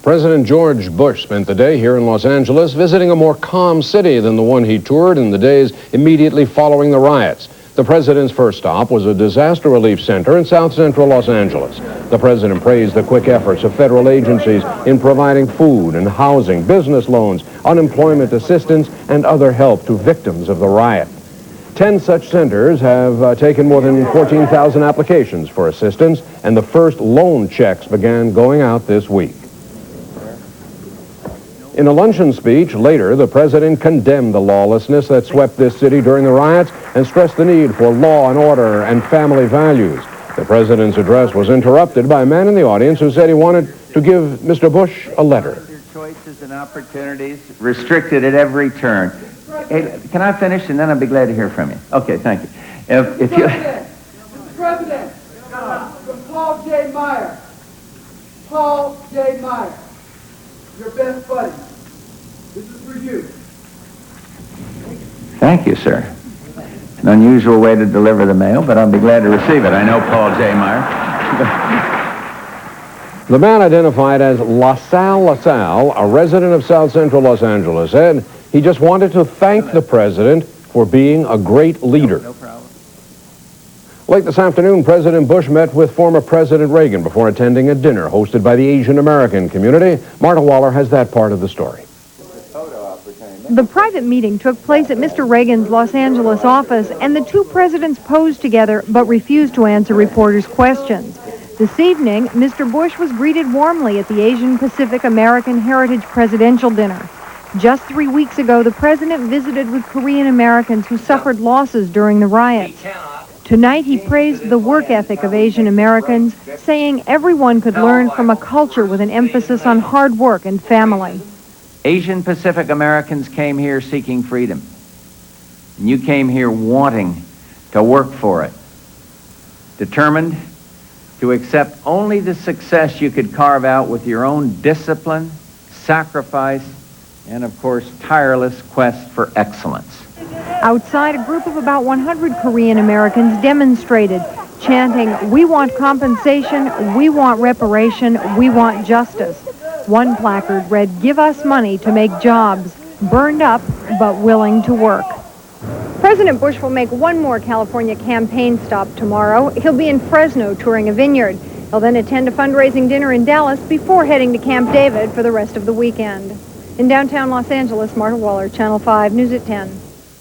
President George Bush spent the day here in Los Angeles visiting a more calm city than the one he toured in the days immediately following the riots. The president's first stop was a disaster relief center in south central Los Angeles. The president praised the quick efforts of federal agencies in providing food and housing, business loans, unemployment assistance, and other help to victims of the riot. 10 such centers have taken more than 14,000 applications for assistance, and the first loan checks began going out this week. In a luncheon speech later, the president condemned the lawlessness that swept this city during the riots and stressed the need for law and order and family values. The president's address was interrupted by a man in the audience who said he wanted to give Mr. Bush a letter. Your choices and opportunities restricted at every turn. Hey, can I finish, and then I'll be glad to hear from you. Okay, thank you. If you... President, from Paul J. Meyer. Paul J. Meyer, your best buddy. This is for you. Thank you, sir. An unusual way to deliver the mail, but I'll be glad to receive it. I know Paul J. Meyer. The man identified as LaSalle, a resident of south central Los Angeles, said he just wanted to thank the president for being a great leader. No problem. Late this afternoon, President Bush met with former President Reagan before attending a dinner hosted by the Asian American community. Marta Waller has that part of the story. The private meeting took place at Mr. Reagan's Los Angeles office, and the two presidents posed together but refused to answer reporters' questions. This evening, Mr. Bush was greeted warmly at the Asian Pacific American Heritage Presidential Dinner. Just 3 weeks ago, the president visited with Korean Americans who suffered losses during the riots. Tonight, he praised the work ethic of Asian Americans, saying everyone could learn from a culture with an emphasis on hard work and family. Asian Pacific Americans came here seeking freedom. And you came here wanting to work for it. Determined to accept only the success you could carve out with your own discipline, sacrifice, and of course, tireless quest for excellence. Outside, a group of about 100 Korean Americans demonstrated, chanting, "We want compensation, we want reparation, we want justice." One placard read, "Give us money to make jobs, burned up but willing to work." President Bush will make one more California campaign stop tomorrow. He'll be in Fresno touring a vineyard. He'll then attend a fundraising dinner in Dallas before heading to Camp David for the rest of the weekend. In downtown Los Angeles, Marta Waller, Channel 5 News at 10.